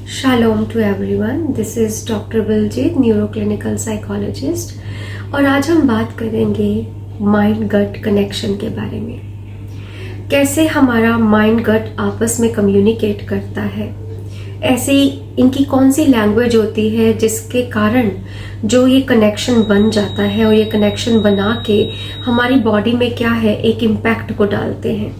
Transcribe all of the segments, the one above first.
Shalom to everyone. This is Dr. Biljit, neuroclinical psychologist, और आज हम बात करेंगे माइंड गट कनेक्शन के बारे में। कैसे हमारा माइंड गट आपस में कम्युनिकेट करता है, ऐसे ही इनकी कौन सी लैंग्वेज होती है जिसके कारण जो ये कनेक्शन बन जाता है और ये कनेक्शन बना के हमारी बॉडी में क्या है एक इम्पैक्ट को डालते हैं।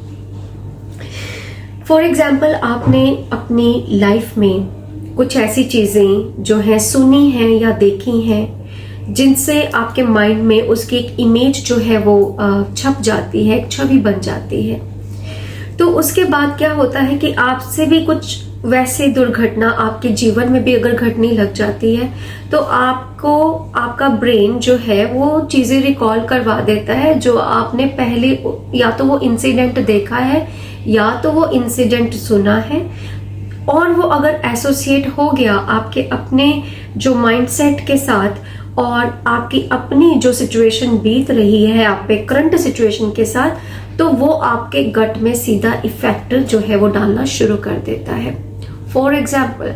फॉर एग्जाम्पल, आपने अपनी लाइफ में कुछ ऐसी चीज़ें जो हैं सुनी हैं या देखी हैं जिनसे आपके माइंड में उसकी एक इमेज जो है वो छप जाती है, एक छवि बन जाती है। तो उसके बाद क्या होता है कि आपसे भी कुछ वैसे दुर्घटना आपके जीवन में भी अगर घटने लग जाती है तो आपको आपका ब्रेन जो है वो चीज़ें रिकॉल करवा देता है जो आपने पहले या तो वो इंसिडेंट देखा है या तो वो इंसिडेंट सुना है, और वो अगर एसोसिएट हो गया आपके अपने जो माइंडसेट के साथ और आपकी अपनी जो सिचुएशन बीत रही है आप पे करंट सिचुएशन के साथ, तो वो आपके गट में सीधा इफेक्ट जो है वो डालना शुरू कर देता है। फॉर एग्जाम्पल,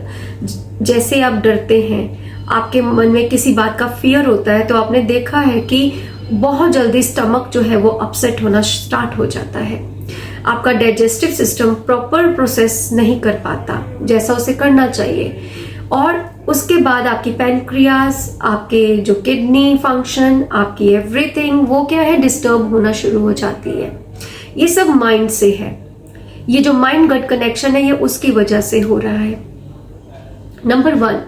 जैसे आप डरते हैं, आपके मन में किसी बात का फियर होता है, तो आपने देखा है कि बहुत जल्दी स्टमक जो है वो अपसेट होना स्टार्ट हो जाता है। आपका डाइजेस्टिव सिस्टम प्रॉपर प्रोसेस नहीं कर पाता जैसा उसे करना चाहिए, और उसके बाद आपकी पैनक्रियास, आपके जो किडनी फंक्शन, आपकी एवरीथिंग वो क्या है डिस्टर्ब होना शुरू हो जाती है। ये सब माइंड से है। ये जो माइंड गट कनेक्शन है ये उसकी वजह से हो रहा है। नंबर 1,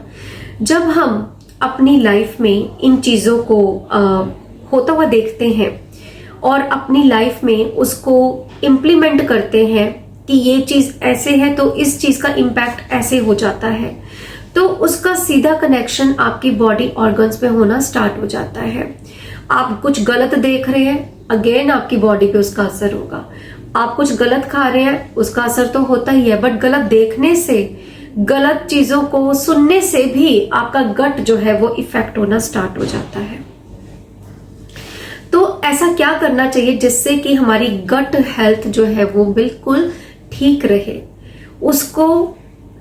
जब हम अपनी लाइफ में इन चीजों को होता हुआ देखते हैं और अपनी लाइफ में उसको इम्प्लीमेंट करते हैं कि ये चीज ऐसे है तो इस चीज का इम्पैक्ट ऐसे हो जाता है, तो उसका सीधा कनेक्शन आपकी बॉडी ऑर्गन्स में होना स्टार्ट हो जाता है। आप कुछ गलत देख रहे हैं, अगेन आपकी बॉडी पे उसका असर होगा। आप कुछ गलत खा रहे हैं, उसका असर तो होता ही है, बट गलत देखने से, गलत चीजों को सुनने से भी आपका गट जो है वो इफेक्ट होना स्टार्ट हो जाता है। तो ऐसा क्या करना चाहिए जिससे कि हमारी गट हेल्थ जो है वो बिल्कुल ठीक रहे? उसको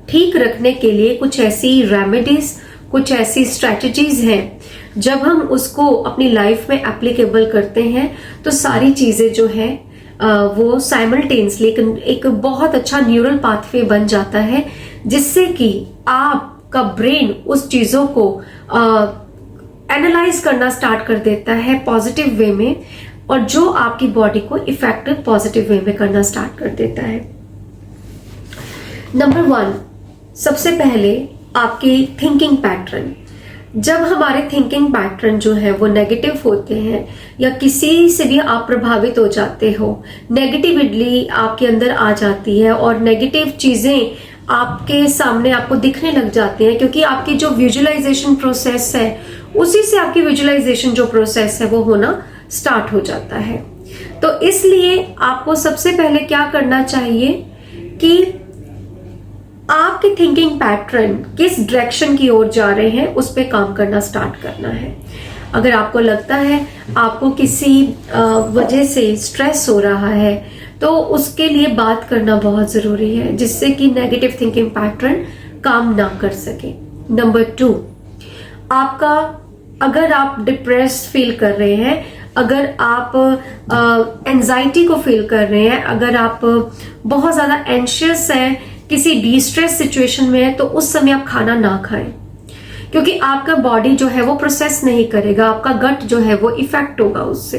ठीक रखने के लिए कुछ ऐसी रेमेडीज, कुछ ऐसी स्ट्रेटजीज हैं, जब हम उसको अपनी लाइफ में एप्लीकेबल करते हैं तो सारी चीजें जो है वो साइमल्टेनियसली एक बहुत अच्छा न्यूरल पाथवे बन जाता है, जिससे कि आपका ब्रेन उस चीजों को एनालाइज करना स्टार्ट कर देता है पॉजिटिव वे में, और जो आपकी बॉडी को इफेक्टिव पॉजिटिव वे में करना स्टार्ट कर देता है। नंबर 1, सबसे पहले आपकी थिंकिंग पैटर्न। जब हमारे थिंकिंग पैटर्न जो है वो नेगेटिव होते हैं या किसी से भी आप प्रभावित हो जाते हो, नेगेटिविटी आपके अंदर आ जाती है और नेगेटिव चीजें आपके सामने आपको दिखने लग जाती हैं, क्योंकि आपकी जो विजुअलाइजेशन प्रोसेस है उसी से आपकी विजुअलाइजेशन जो प्रोसेस है वो होना स्टार्ट हो जाता है। तो इसलिए आपको सबसे पहले क्या करना चाहिए कि आपके थिंकिंग पैटर्न किस डायरेक्शन की ओर जा रहे हैं उस पे काम करना स्टार्ट करना है। अगर आपको लगता है आपको किसी वजह से स्ट्रेस हो रहा है तो उसके लिए बात करना बहुत जरूरी है, जिससे कि नेगेटिव थिंकिंग पैटर्न काम ना कर सके। नंबर 2, आपका अगर आप डिप्रेस्ड फील कर रहे हैं, अगर आप एंजाइटी को फील कर रहे हैं, अगर आप बहुत ज्यादा एंशियस हैं, किसी डिस्ट्रेस सिचुएशन में है, तो उस समय आप खाना ना खाएं, क्योंकि आपका बॉडी जो है वो प्रोसेस नहीं करेगा, आपका गट जो है वो इफेक्ट होगा उससे।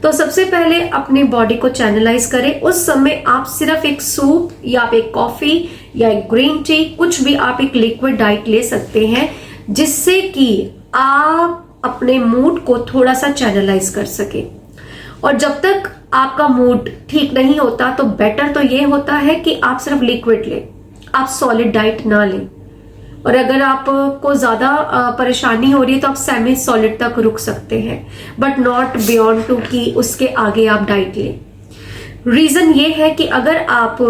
तो सबसे पहले अपनी बॉडी को चैनलाइज करें। उस समय आप सिर्फ एक सूप या आप एक कॉफी या एक ग्रीन टी, कुछ भी आप एक लिक्विड डाइट ले सकते हैं, जिससे कि आप अपने मूड को थोड़ा सा चैनलाइज कर सके। और जब तक आपका मूड ठीक नहीं होता तो बेटर तो ये होता है कि आप सिर्फ लिक्विड लें, आप सॉलिड डाइट ना लें। और अगर आपको ज्यादा परेशानी हो रही है तो आप सेमी सॉलिड तक रुक सकते हैं, बट नॉट बियॉन्ड टू कि उसके आगे आप डाइट लें। रीजन ये है कि अगर आप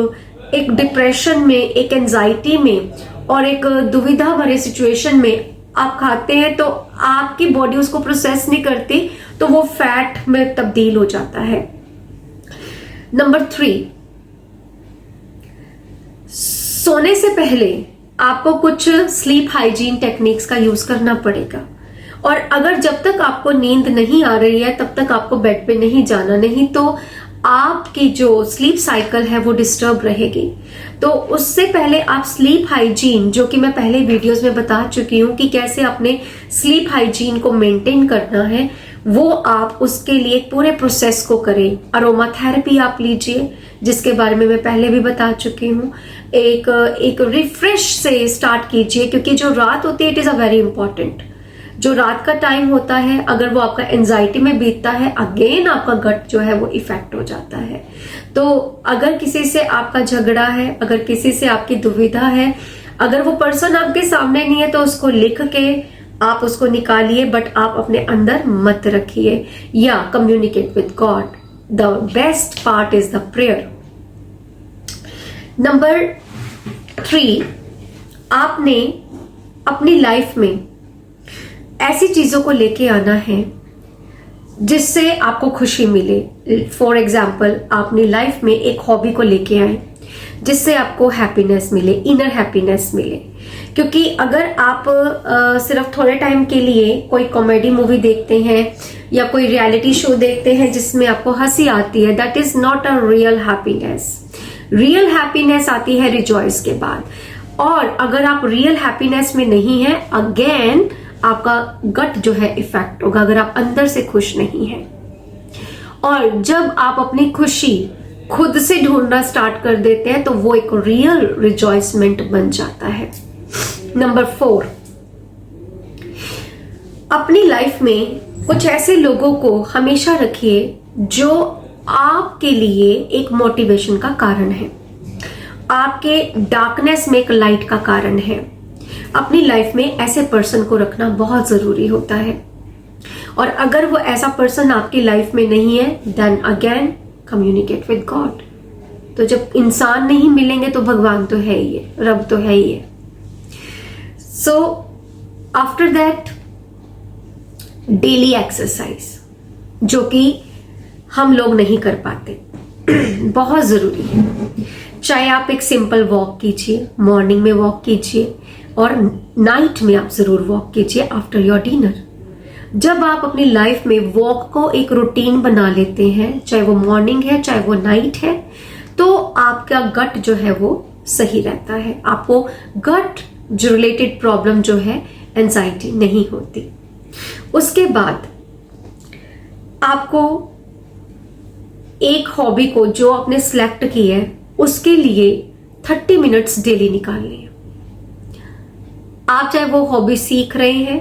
एक डिप्रेशन में, एक एंजाइटी में और एक दुविधा भरे सिचुएशन में आप खाते हैं तो आपकी बॉडी उसको प्रोसेस नहीं करती, तो वो फैट में तब्दील हो जाता है। नंबर 3, सोने से पहले आपको कुछ स्लीप हाइजीन टेक्निक्स का यूज करना पड़ेगा। और अगर जब तक आपको नींद नहीं आ रही है तब तक आपको बेड पे नहीं जाना, नहीं तो आपकी जो स्लीप साइकिल है वो डिस्टर्ब रहेगी। तो उससे पहले आप स्लीप हाइजीन, जो कि मैं पहले वीडियोस में बता चुकी हूं कि कैसे अपने स्लीप हाइजीन को मेंटेन करना है, वो आप उसके लिए पूरे प्रोसेस को करें। अरोमा थेरेपी आप लीजिए, जिसके बारे में मैं पहले भी बता चुकी हूँ। एक रिफ्रेश से स्टार्ट कीजिए, क्योंकि जो रात होती है it is a very important. जो रात का टाइम होता है, अगर वो आपका एंजाइटी में बीतता है, अगेन आपका गट जो है वो इफेक्ट हो जाता है। तो अगर किसी से आपका झगड़ा है, अगर किसी से आपकी दुविधा है, अगर वो पर्सन आपके सामने नहीं है तो उसको लिख के आप उसको निकालिए, बट आप अपने अंदर मत रखिए, या communicate with God. The best part is the prayer. Number 3, आपने अपनी लाइफ में ऐसी चीजों को लेके आना है जिससे आपको खुशी मिले। फॉर एग्जाम्पल, आप अपनी लाइफ में एक हॉबी को लेके आए जिससे आपको हैप्पीनेस मिले, इनर हैप्पीनेस मिले। क्योंकि अगर आप सिर्फ थोड़े टाइम के लिए कोई कॉमेडी मूवी देखते हैं या कोई रियलिटी शो देखते हैं जिसमें आपको हंसी आती है, that is not a real happiness. Real happiness आती है रिजॉइस के बाद। और अगर आप रियल हैप्पीनेस में नहीं है, अगेन आपका गट जो है इफेक्ट होगा, अगर आप अंदर से खुश नहीं है। और जब आप अपनी खुशी खुद से ढूंढना स्टार्ट कर देते हैं तो वो एक रियल रिजॉइसमेंट बन जाता है। नंबर 4, अपनी लाइफ में कुछ ऐसे लोगों को हमेशा रखिए जो आपके लिए एक मोटिवेशन का कारण है, आपके डार्कनेस में एक लाइट का कारण है। अपनी लाइफ में ऐसे पर्सन को रखना बहुत जरूरी होता है। और अगर वो ऐसा पर्सन आपकी लाइफ में नहीं है, then again communicate with God. तो जब इंसान नहीं मिलेंगे तो भगवान तो है ही है, रब तो है ही है। So after that, daily exercise, जो कि हम लोग नहीं कर पाते, बहुत जरूरी है। चाहे आप एक सिंपल वॉक कीजिए, मॉर्निंग में वॉक कीजिए, और नाइट में आप जरूर वॉक कीजिए आफ्टर योर डिनर। जब आप अपनी लाइफ में वॉक को एक रूटीन बना लेते हैं, चाहे वो मॉर्निंग है चाहे वो नाइट है, तो आपका गट जो है वो सही रहता है। आपको गट जो रिलेटेड प्रॉब्लम जो है, एंजाइटी नहीं होती। उसके बाद आपको एक हॉबी को जो आपने सिलेक्ट की है उसके लिए 30 मिनट्स डेली निकालने हैं। आप चाहे वो हॉबी सीख रहे हैं,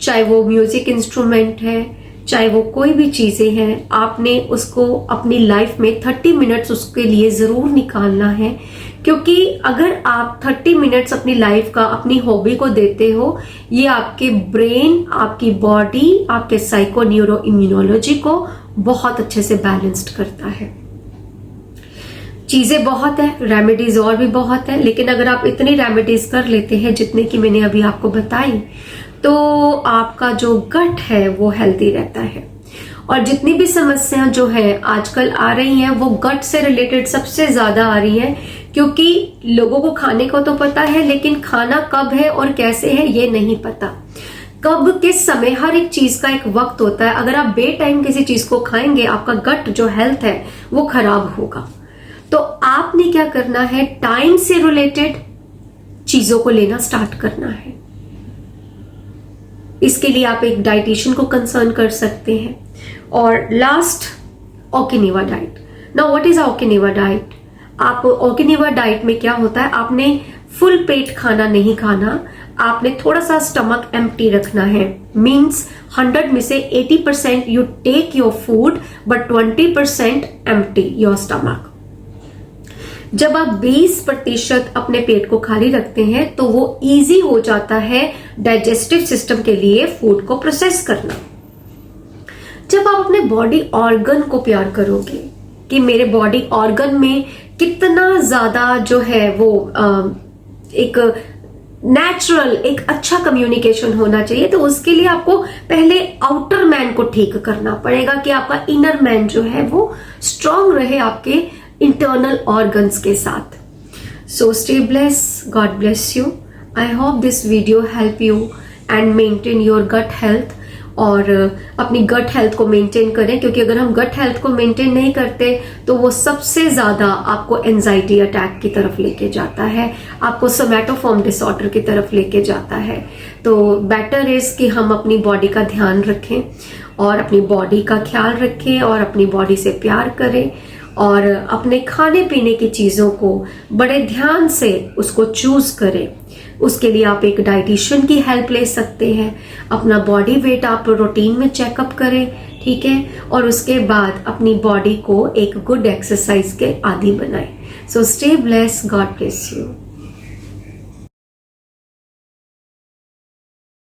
चाहे वो म्यूजिक इंस्ट्रूमेंट है, चाहे वो कोई भी चीजें हैं, आपने उसको अपनी लाइफ में 30 मिनट्स उसके लिए जरूर निकालना है। क्योंकि अगर आप 30 मिनट्स अपनी लाइफ का अपनी हॉबी को देते हो, ये आपके ब्रेन, आपकी बॉडी, आपके साइको न्यूरो इम्यूनोलॉजी को बहुत अच्छे से बैलेंस्ड करता है। चीजें बहुत है, रेमेडीज और भी बहुत है, लेकिन अगर आप इतनी रेमेडीज कर लेते हैं जितने की मैंने अभी आपको बताई, तो आपका जो गट है वो हेल्दी रहता है। और जितनी भी समस्याएं जो है आजकल आ रही हैं वो गट से रिलेटेड सबसे ज्यादा आ रही हैं, क्योंकि लोगों को खाने को तो पता है, लेकिन खाना कब है और कैसे है ये नहीं पता। कब किस समय, हर एक चीज का एक वक्त होता है। अगर आप बे टाइम किसी चीज को खाएंगे, आपका गट जो हेल्थ है वो खराब होगा। तो आपने क्या करना है, टाइम से रिलेटेड चीजों को लेना स्टार्ट करना है। इसके लिए आप एक डाइटिशियन को कंसर्न कर सकते हैं। और last, Okinawa diet. Now what is Okinawa diet? आप ओकिनावा डाइट में क्या होता है, आपने फुल पेट खाना नहीं खाना, आपने थोड़ा सा स्टमक एम्प्टी रखना है। मीन्स 100 में से 80% you take your food but 20% empty your stomach. जब आप 20% अपने पेट को खाली रखते हैं तो वो इजी हो जाता है डाइजेस्टिव सिस्टम के लिए फूड को प्रोसेस करना। जब आप अपने बॉडी ऑर्गन को प्यार करोगे कि मेरे बॉडी ऑर्गन में कितना ज्यादा जो है वो एक नेचुरल, एक अच्छा कम्युनिकेशन होना चाहिए, तो उसके लिए आपको पहले आउटर मैन को ठीक करना पड़ेगा कि आपका इनर मैन जो है वो स्ट्रांग रहे आपके इंटरनल ऑर्गन्स के साथ। So stay blessed. God bless you. I hope this video help you and maintain your gut health. और अपनी गट हेल्थ को मेंटेन करें, क्योंकि अगर हम गट हेल्थ को मेंटेन नहीं करते तो वो सबसे ज़्यादा आपको एंजाइटी अटैक की तरफ लेके जाता है, आपको सोमैटोफॉर्म डिसऑर्डर की तरफ लेके जाता है। तो बेटर इज़ कि हम अपनी बॉडी का ध्यान रखें और अपनी बॉडी का ख्याल रखें और अपनी बॉडी से प्यार करें और अपने खाने पीने की चीज़ों को बड़े ध्यान से उसको चूज़ करें। उसके लिए आप एक डाइटिशियन की हेल्प ले सकते हैं। अपना बॉडी वेट आप रूटीन में चेकअप करें, ठीक है, और उसके बाद अपनी बॉडी को एक गुड एक्सरसाइज के आदी बनाएं। So stay blessed, God bless you.